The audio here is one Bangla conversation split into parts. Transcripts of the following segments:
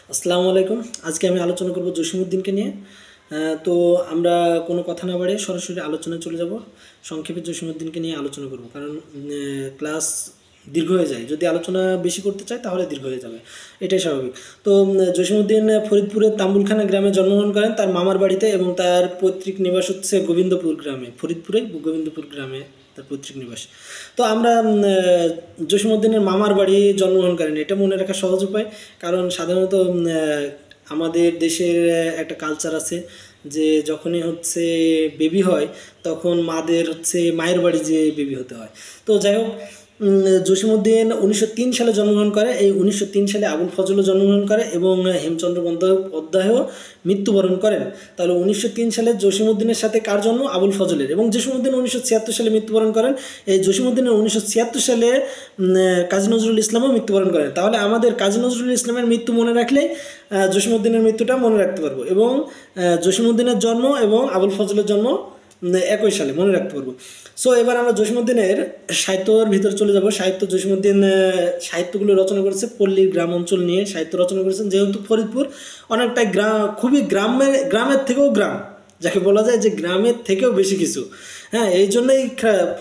আসসালামু আলাইকুম। আজকে আমি আলোচনা করব জসীমউদ্দিনকে নিয়ে। তো আমরা কোনো কথা না বাড়িয়ে সরাসরি আলোচনায় চলে যাব। সংক্ষেপে জসীমউদ্দিনকে নিয়ে আলোচনা করব, কারণ ক্লাস দীর্ঘ হয়ে যায়। যদি আলোচনা বেশি করতে চাই তাহলে দীর্ঘ হয়ে যাবে, এটাই স্বাভাবিক। তো জসীমউদ্দিন ফরিদপুরের তাম্বুলখানা গ্রামে জন্মগ্রহণ করেন তার মামার বাড়িতে, এবং তার পৈতৃক নিবাস হচ্ছে গোবিন্দপুর গ্রামে। ফরিদপুরে গোবিন্দপুর গ্রামে তার পৈতৃক নিবাস। তো আমরা জসীমউদ্দিনের মামার বাড়ি জন্মগ্রহণ করেন, এটা মনে রাখা সহজ উপায়। কারণ সাধারণত আমাদের দেশের একটা কালচার আছে যে যখনই হচ্ছে বেবি হয় তখন মাদের হচ্ছে মায়ের বাড়ি যে বেবি হতে হয়। তো যাই হোক, জসীমউদ্দিন 1903 সালে জন্মগ্রহণ করে। এই 1903 সালে আবুল ফজলও জন্মগ্রহণ করে এবং হেমচন্দ্র বন্দ্যোপাধ্যায়ও মৃত্যুবরণ করেন। তাহলে 1903 সালে জসীমউদ্দিনের সাথে কার জন্ম? আবুল ফজলের। এবং জসীমউদ্দিন 1976 সালে মৃত্যুবরণ করেন। এই জসীমউদ্দিনের 1976 সালে কাজী নজরুল ইসলামও মৃত্যুবরণ করেন। তাহলে আমাদের কাজী নজরুল ইসলামের মৃত্যু মনে রাখলেই জসীমউদ্দিনের মৃত্যুটা মনে রাখতে পারবো, এবং জসীমউদ্দিনের জন্ম এবং আবুল ফজলের জন্ম একই সালে মনে রাখতে পারবো। সো এবার আমরা জসীমউদ্দিনের সাহিত্যর ভিতরে চলে যাব। জসীমউদ্দিন সাহিত্যগুলো রচনা করেছে পল্লীর গ্রাম অঞ্চল নিয়ে সাহিত্য রচনা করেছেন। যেহেতু ফরিদপুর অনেকটাই খুবই গ্রামের থেকেও গ্রাম, যাকে বলা যায় যে গ্রামের থেকেও বেশি কিছু। হ্যাঁ, এই জন্যই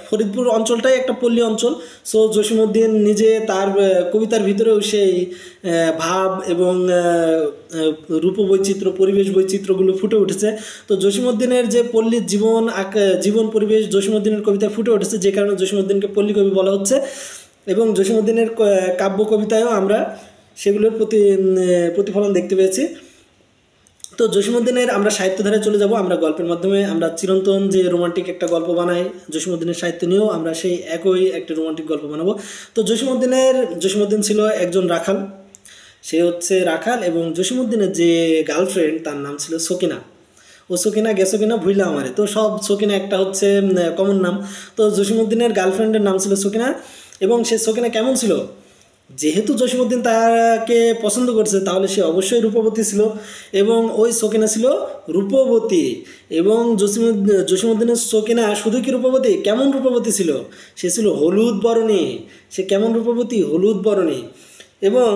ফরিদপুর অঞ্চলটাই একটা পল্লী অঞ্চল। সো জসীমউদ্দিন নিজে তার কবিতার ভিতরেও সেই ভাব এবং রূপবৈচিত্র্য, পরিবেশ বৈচিত্র্যগুলো ফুটে উঠেছে। তো জসীমউদ্দিনের যে পল্লীর জীবন পরিবেশ জসীমউদ্দিনের কবিতায় ফুটে উঠেছে, যে কারণে জসীমউদ্দিনকে পল্লী কবি বলা হচ্ছে। এবং জসীমউদ্দিনের কাব্য কবিতায়ও আমরা সেগুলোর প্রতিফলন দেখতে পেয়েছি। তো জসীমউদ্দিনের আমরা সাহিত্যধারায় চলে যাব। আমরা গল্পের মাধ্যমে আমরা চিরন্তন যে রোমান্টিক একটা গল্প বানাই জসীমউদ্দিনের সাহিত্য নিয়েও আমরা সেই একই একটা রোমান্টিক গল্প বানাবো। তো জসীমউদ্দিন ছিল একজন রাখাল। সে হচ্ছে রাখাল, এবং জসীমউদ্দিনের যে গার্লফ্রেন্ড তার নাম ছিল সকিনা। সকিনা গেছো কিনা ভুইলা আমারে, তো সব সকিনা একটা হচ্ছে কমন নাম। তো জসীমউদ্দিনের গার্লফ্রেন্ডের নাম ছিল সকিনা। এবং সে সকিনা কেমন ছিল? যেহেতু জসীমউদ্দিন তাকে পছন্দ করছে, তাহলে সে অবশ্যই রূপবতী ছিল, এবং ওই সকিনা ছিল রূপবতী। এবং জসীমউদ্দিনের সকিনা শুধু কি রূপবতী, কেমন রূপবতী ছিল? সে ছিল হলুদ বরণী। সে কেমন রূপবতী? হলুদ বরণী। এবং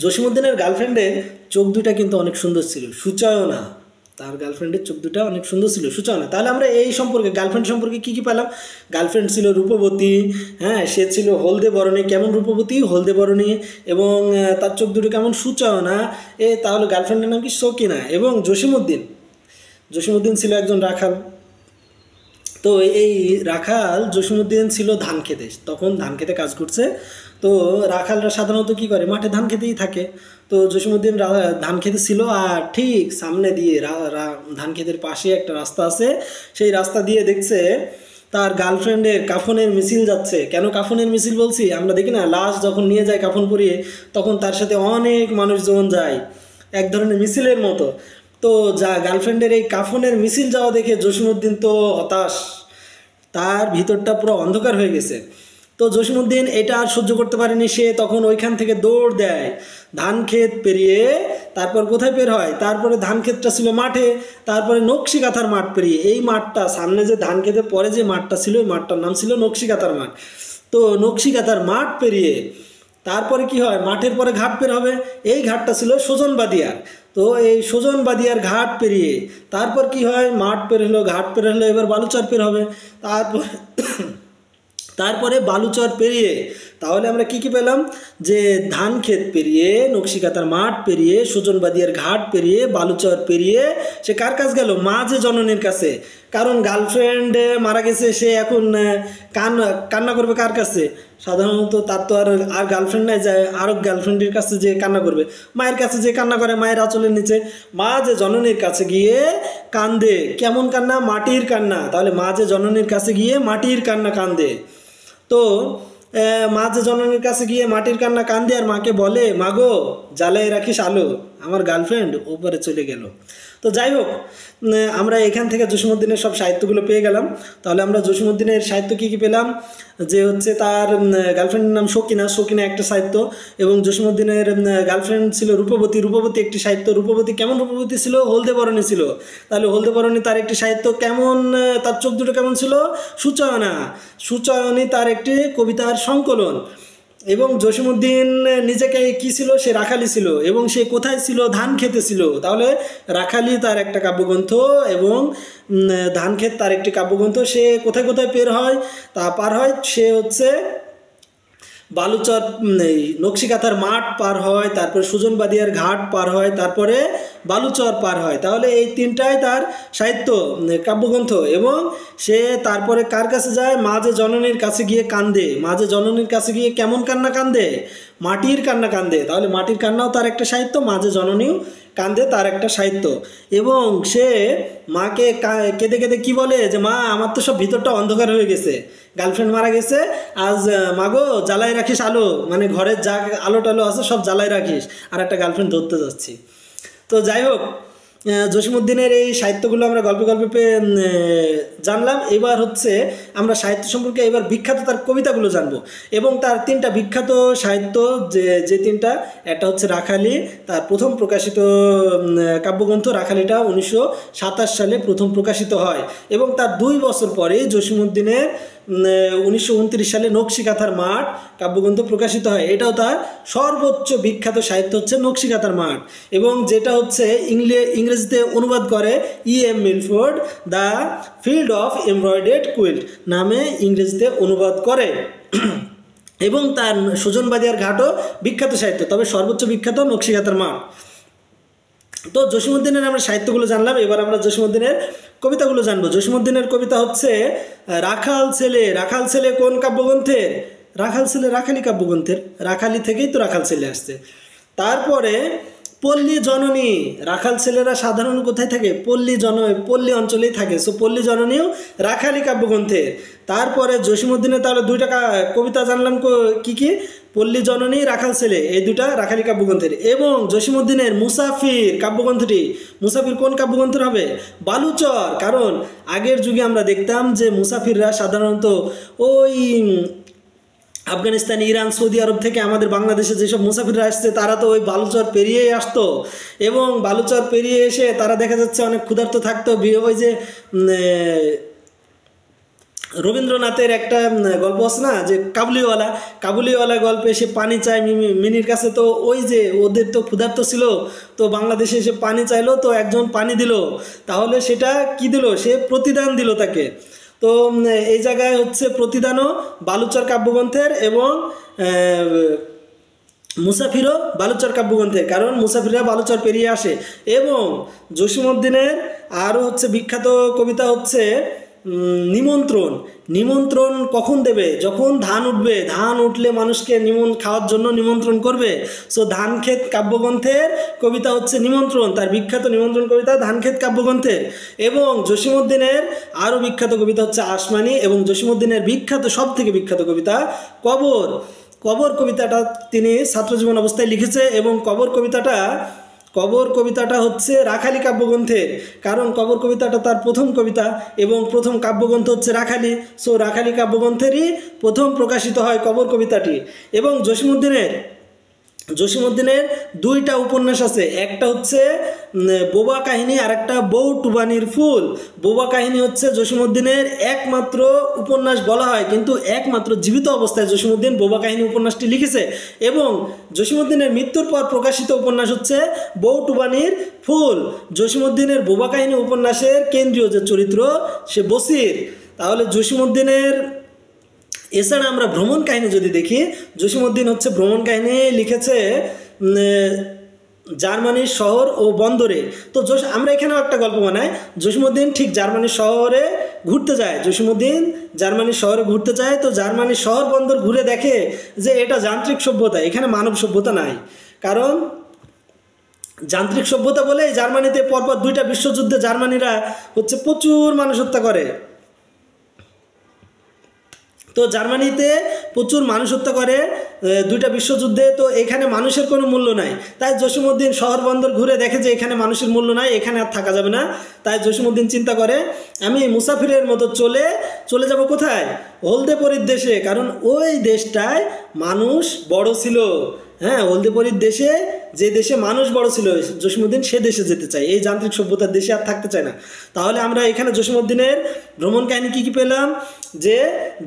জসীমউদ্দিনের গার্লফ্রেন্ডের চোখ দুটা কিন্তু অনেক সুন্দর ছিল, সুচয়না। তার গার্লফ্রেন্ডের চোখ দুটা অনেক সুন্দর ছিল, সুচয়না। তাহলে আমরা এই সম্পর্কে, গার্লফ্রেন্ড সম্পর্কে কী কী পেলাম? গার্লফ্রেন্ড ছিল রূপবতী, হ্যাঁ, সে ছিল হলদে বরণী। কেমন রূপবতী? হলদে বরণী। এবং তার চোখ দুটো কেমন? সুচয়না। তাহলে গার্লফ্রেন্ডের নাম কি? সকিনা। এবং জসীমউদ্দিন ছিল একজন রাখাল। তো এই রাখাল জসীমউদ্দিন ছিল ধান খেতে, তখন ধান খেতে কাজ করছে। তো রাখালরা সাধারণত কী করে? মাঠে ধান খেতেই থাকে। তো জসীমউদ্দিন ধান খেতে ছিল, আর ঠিক সামনে দিয়ে ধান খেতের পাশে একটা রাস্তা আছে। সেই রাস্তা দিয়ে দেখছে তার গার্লফ্রেন্ডের কাফনের মিছিল যাচ্ছে। কেন কাফনের মিছিল বলছি? আমরা দেখি না, লাশ যখন নিয়ে যায় কাফন পরিয়ে, তখন তার সাথে অনেক মানুষজন যায়, এক ধরনের মিছিলের মতো। তো গার্লফ্রেন্ডের এই কাফনের মিছিল যাওয়া দেখে জসীমউদ্দিন তো হতাশ, তার ভিতরটা পুরো অন্ধকার হয়ে গেছে। তো জসীমউদ্দিন এটা আর সহ্য করতে পারেনি। সে তখন ওইখান থেকে দৌড় দেয় ধান ক্ষেত পেরিয়ে। তারপর কোথায় বের হয়? তারপরে ধান ক্ষেতটা ছিল মাঠে, তারপরে নকশিকাঁথার মাঠ পেরিয়ে, এই মাঠটা সামনে যে ধান ক্ষেতের পরে যে মাঠটা ছিল, ওই মাঠটার নাম ছিল নকশিকাঁথার মাঠ। তো নকশিকাঁথার মাঠ পেরিয়ে তারপরে কি হয়? মাঠের পরে ঘাট বের হবে, এই ঘাটটা ছিল সুজনবাদিয়ার। তো এই সুজনবাদিয়ার ঘাট পেরিয়ে তারপর কি হয়? মাঠ পের হলো, ঘাট পের হলো, এবার বালুচর পের হবে। তারপরে বালুচর পেরিয়ে তাহলে আমরা কি কি পেলাম? যে ধান ক্ষেত পেরিয়ে, নকশিকাঁথার মাঠ পেরিয়ে, সুজনবাদিয়ার ঘাট পেরিয়ে, বালুচর পেরিয়ে সে কার কাছে গেল? মা যে জননীর কাছে। কারণ গার্লফ্রেন্ড মারা গেছে, সে এখন কান্না করবে কার কাছে? সাধারণত তার তো আর গার্লফ্রেন্ড নাই, যায় আরও গার্লফ্রেন্ডের কাছে যে কান্না করবে, মায়ের কাছে যে কান্না করে, মায়ের আঁচলের নিচে। মা যে জননীর কাছে গিয়ে কান্দে, কেমন কান্না? মাটির কান্না। তাহলে মা যে জননীর কাছে গিয়ে মাটির কান্না কান্দে। তো মা যে জননীর কাছে গিয়ে মাটির কান্না কান্দে, আর মাকে বলে, মাগো জ্বালায় রাখিস আলো, আমার গার্লফ্রেন্ড ওপরে চলে গেল। তো যাই হোক, আমরা এখান থেকে জসীমউদ্দিনের সব সাহিত্যগুলো পেয়ে গেলাম। তাহলে আমরা জসীমউদ্দিনের সাহিত্য কী কী পেলাম? যে হচ্ছে তার গার্লফ্রেন্ডের নাম সকিনা একটা সাহিত্য, এবং জসীমউদ্দিনের গার্লফ্রেন্ড ছিল রূপবতী একটি সাহিত্য। রূপবতী কেমন রূপবতী ছিল? হলদে বরণী ছিল। তাহলে হলদে বরণী তার একটি সাহিত্য। কেমন তার চোখ দুটো কেমন ছিল? সুচয়নী তার একটি কবিতার সংকলন। এবং জসীমউদ্দিন নিজেকে কি ছিল, সে রাখালি ছিল এবং সে কোথায় ছিল, ধান খেতে ছিল। তাহলে রাখালি তার একটা কাব্যগ্রন্থ এবং ধান ক্ষেত তার একটি কাব্যগ্রন্থ। সে কোথায় কোথায় পার হয়, সে হচ্ছে বালুচর নকশিকাঁথার মাঠ পার হয়, তারপরে সুজনবাদিয়ার ঘাট পার হয়, তারপরে বালুচর পার হয়। তাহলে এই তিনটাই তার সাহিত্য কাব্যগ্রন্থ। এবং সে তারপরে কার কাছে যায়, মাঝে জননীর কাছে গিয়ে কান্দে। মাঝে জননীর কাছে গিয়ে কেমন কান্না কান্দে, মাটির কান্না কান্দে। তাহলে মাটির কান্নাও তার একটা সাহিত্য, মাঝে জননীও কান্দে তার একটা সাহিত্য। এবং সে মাকে কেঁদে কেঁদে কি বলে যে মা আমার তো সব ভিতরটা অন্ধকার হয়ে গেছে, গার্লফ্রেন্ড মারা গেছে, আজ মাগো জ্বালাই রাখিস আলো, মানে ঘরের যা আলো টালো আছে সব জ্বালাই রাখিস, আর একটা গার্লফ্রেন্ড ধরতে যাচ্ছি। তো যাই হোক, জসীমউদ্দিনের এই সাহিত্যগুলো আমরা গল্পে গল্পে জানলাম। এবার হচ্ছে আমরা সাহিত্য সম্পর্কে এবার বিখ্যাত তার কবিতাগুলো জানবো। এবং তার তিনটা বিখ্যাত সাহিত্য যে তিনটা, একটা হচ্ছে রাখালি, তার প্রথম প্রকাশিত কাব্যগ্রন্থ। রাখালিটা 1927 সালে প্রথম প্রকাশিত হয় এবং তার 2 বছর পরে জসীমউদ্দিনের 1929 সালে নকশিকাঁথার মাঠ কাব্যগ্রন্থ প্রকাশিত হয়। এটাও তার সর্বোচ্চ বিখ্যাত সাহিত্য হচ্ছে নকশিকাঁথার মাঠ, এবং যেটা হচ্ছে ইংরেজিতে অনুবাদ করে E.M. Milford the field of embroidered quilt নামে ইংরেজিতে অনুবাদ করে। এবং তার সুজনবাদিয়ার ঘাটও বিখ্যাত সাহিত্য, তবে সর্বোচ্চ বিখ্যাত নকশিকাঁথার মাঠ। তো জসীমউদ্দিনের আমরা সাহিত্যগুলো জানলাম, এবার আমরা জসীমউদ্দিনের কবিতাগুলো জানবো। জসীমউদ্দিনের কবিতা হচ্ছে রাখাল ছেলে। রাখাল ছেলে কোন কাব্যগ্রন্থের? রাখাল ছেলে রাখালি কাব্যগ্রন্থের, রাখালি থেকেই তো রাখাল ছেলে আসছে। তারপরে পল্লী জননী। রাখাল ছেলেরা সাধারণ কোথায় থাকে? পল্লী অঞ্চলেই থাকে। সো পল্লী জননীও রাখালি কাব্যগ্রন্থের। তারপরে জসীমউদ্দিনের তাহলে 2টা কবিতা জানলাম, কি কি? পল্লী জননী, রাখাল ছেলে, এই 2টা রাখালি কাব্যগ্রন্থের। এবং জসীমউদ্দিনের মুসাফির কাব্যগ্রন্থটি, মুসাফির কোন কাব্যগ্রন্থের হবে? বালুচর। কারণ আগের যুগে আমরা দেখতাম যে মুসাফিররা সাধারণত ওই আফগানিস্তান, ইরান, সৌদি আরব থেকে আমাদের বাংলাদেশে যেসব মুসাফিররা আসছে তারা তো ওই বালুচর পেরিয়েই আসতো। এবং বালুচর পেরিয়ে এসে তারা দেখা যাচ্ছে অনেক ক্ষুধার্ত থাকতো। ওই যে রবীন্দ্রনাথের একটা গল্প আছে না, যে কাবুলিওয়ালা গল্পে সে পানি চায় মিনির কাছে। তো ওই যে ওদের তো ক্ষুধার্ত ছিল, তো বাংলাদেশে এসে পানি চাইলো, তো একজন পানি দিল, তাহলে সেটা কি দিল? সে প্রতিদান দিল তাকে। তো এই জায়গায় হচ্ছে প্রতিদানও বালুচর কাব্যগ্রন্থের এবং মুসাফিরও বালুচর কাব্যগ্রন্থের, কারণ মুসাফিররা বালুচর পেরিয়ে আসে। এবং জসীমউদ্দিনের আরও হচ্ছে বিখ্যাত কবিতা হচ্ছে নিমন্ত্রণ। নিমন্ত্রণ কখন দেবে? যখন ধান উঠবে, ধান উঠলে মানুষকে খাওয়ার জন্য নিমন্ত্রণ করবে। সো ধানক্ষেত কাব্যগ্রন্থের কবিতা হচ্ছে নিমন্ত্রণ, তার বিখ্যাত নিমন্ত্রণ কবিতা ধানক্ষেত কাব্যগ্রন্থের। এবং জসীমউদ্দিনের আরও বিখ্যাত কবিতা হচ্ছে আসমানি। এবং জসীমউদ্দিনের সব থেকে বিখ্যাত কবিতা কবর। কবর কবিতাটা তিনি ছাত্রজীবন অবস্থায় লিখেছে। এবং কবর কবিতাটা হচ্ছে রাখালি কাব্যগ্রন্থের, কারণ কবর কবিতাটা তার প্রথম কবিতা এবং প্রথম কাব্যগ্রন্থ হচ্ছে রাখালি। সো রাখালি কাব্যগ্রন্থেরই প্রথম প্রকাশিত হয় কবর কবিতাটি। এবং জসীমউদ্দিনের 2টা উপন্যাস আছে, একটা হচ্ছে বোবা কাহিনী আর একটা বউ টুবানির ফুল। বোবা কাহিনী হচ্ছে জসীমউদ্দিনের একমাত্র উপন্যাস বলা হয়, কিন্তু একমাত্র জীবিত অবস্থায় জসীমউদ্দিন বোবা কাহিনী উপন্যাসটি লিখেছে। এবং জসীমউদ্দিনের মৃত্যুর পর প্রকাশিত উপন্যাস হচ্ছে বউ টুবানির ফুল। জসীমউদ্দিনের বোবা কাহিনী উপন্যাসের কেন্দ্রীয় যে চরিত্র সে বসির। তাহলে জসীমউদ্দিনের এছাড়া আমরা ভ্রমণ কাহিনী যদি দেখি, জসীমউদ্দিন হচ্ছে ভ্রমণ কাহিনী লিখেছে জার্মানির শহর ও বন্দরে। তো আমরা এখানেও একটা গল্প বানাই, জসীমউদ্দিন ঠিক জার্মানির শহরে ঘুরতে যায়। জসীমউদ্দিন জার্মানির শহরে ঘুরতে যায়, তো জার্মানির শহর বন্দর ঘুরে দেখে যে এটা যান্ত্রিক সভ্যতা, এখানে মানব সভ্যতা নাই। কারণ যান্ত্রিক সভ্যতা বলে জার্মানিতে পরপর 2টা বিশ্বযুদ্ধে জার্মানিরা হচ্ছে প্রচুর মানুষ হত্যা করে। তো জার্মানিতে প্রচুর মানুষ হত্যা করে 2টা বিশ্বযুদ্ধে, তো এখানে মানুষের কোনো মূল্য নাই। তাই জসীমউদ্দিন শহর বন্দর ঘুরে দেখে যে এখানে মানুষের মূল্য নাই, এখানে আর থাকা যাবে না। তাই জসীমউদ্দিন চিন্তা করে আমি মুসাফিরের মতো চলে যাব কোথায়? হলদেপরির দেশে, কারণ ওই দেশটায় মানুষ বড় ছিল হ্যাঁ, হলদেপরির দেশে, যে দেশে মানুষ বড় ছিল জসীমউদ্দিন, সে দেশে যেতে চায়, এই যান্ত্রিক সভ্যতার দেশে আর থাকতে চায় না। তাহলে আমরা এখানে জসীমউদ্দিনের ভ্রমণ কাহিনী কী কী পেলাম, যে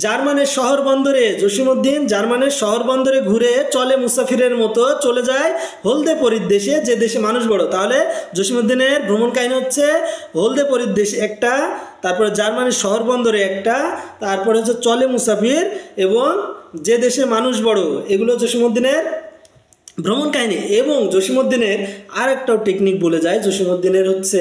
জার্মানের শহর বন্দরে জসীমউদ্দিন জার্মানের শহর বন্দরে ঘুরে চলে মুসাফিরের মতো চলে যায় হলদেপরির দেশে, যে দেশে মানুষ বড়। তাহলে জসীমউদ্দিনের ভ্রমণ কাহিনী হচ্ছে হলদেপরির দেশ একটা, তারপরে জার্মানির শহর বন্দরে একটা, তারপরে হচ্ছে চলে মুসাফির এবং যে দেশে মানুষ বড়, এগুলো জসীমউদ্দিনের ভ্রমণ কাহিনী। এবং জসীমউদ্দিনের আর একটাও টেকনিক বলে যায়, জসীমউদ্দিনের হচ্ছে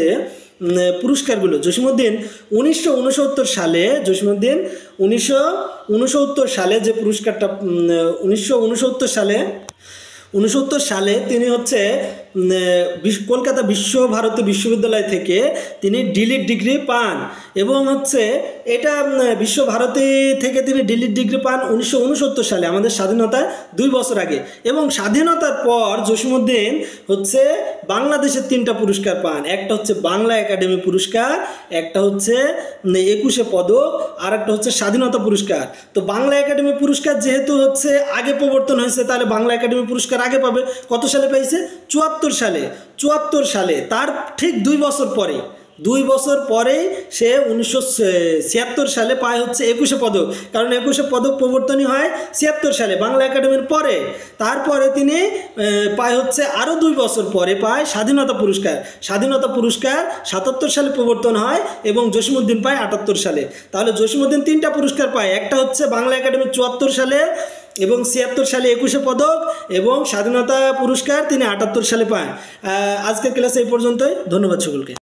পুরস্কারগুলো। জসীমউদ্দিন 1969 সালে, জসীমউদ্দিন 1969 সালে যে পুরস্কারটা, 1969 সালে তিনি হচ্ছে কলকাতা বিশ্বভারতী বিশ্ববিদ্যালয় থেকে তিনি ডিলিট ডিগ্রি পান। এবং হচ্ছে এটা বিশ্বভারতী থেকে তিনি ডিলিট ডিগ্রি পান 1969 সালে, আমাদের স্বাধীনতার 2 বছর আগে। এবং স্বাধীনতার পর জসীমউদ্দিন হচ্ছে বাংলাদেশের 3টা পুরস্কার পান। একটা হচ্ছে বাংলা একাডেমি পুরস্কার, একটা হচ্ছে 21শে পদক, আর একটা হচ্ছে স্বাধীনতা পুরস্কার। তো বাংলা একাডেমি পুরস্কার যেহেতু হচ্ছে আগে প্রবর্তন হয়েছে, তাহলে বাংলা একাডেমি পুরস্কার আগে পাবে। কত সালে পাইছে? 74 সালে, তার ঠিক 2 বছর পরে, 2 বছর পরেই সে 1976 সালে পায় হচ্ছে 21শে পদক। কারণ 21শে পদক প্রবর্তনই হয় 76 সালে, বাংলা একাডেমির পরে। তারপরে তিনি পায় হচ্ছে আরও 2 বছর পরে পায় স্বাধীনতা পুরস্কার। স্বাধীনতা পুরস্কার 77 সালে প্রবর্তন হয় এবং জসীমউদ্দিন পায় 78 সালে। তাহলে জসীমউদ্দিন 3টা পুরস্কার পায়, একটা হচ্ছে বাংলা একাডেমি 74 সালে এবং 76 সালে 21শে পদক, এবং স্বাধীনতা পুরস্কার তিনি 78 সালে পায়। আজকের ক্লাসে এই পর্যন্তই। ধন্যবাদ সকলকে।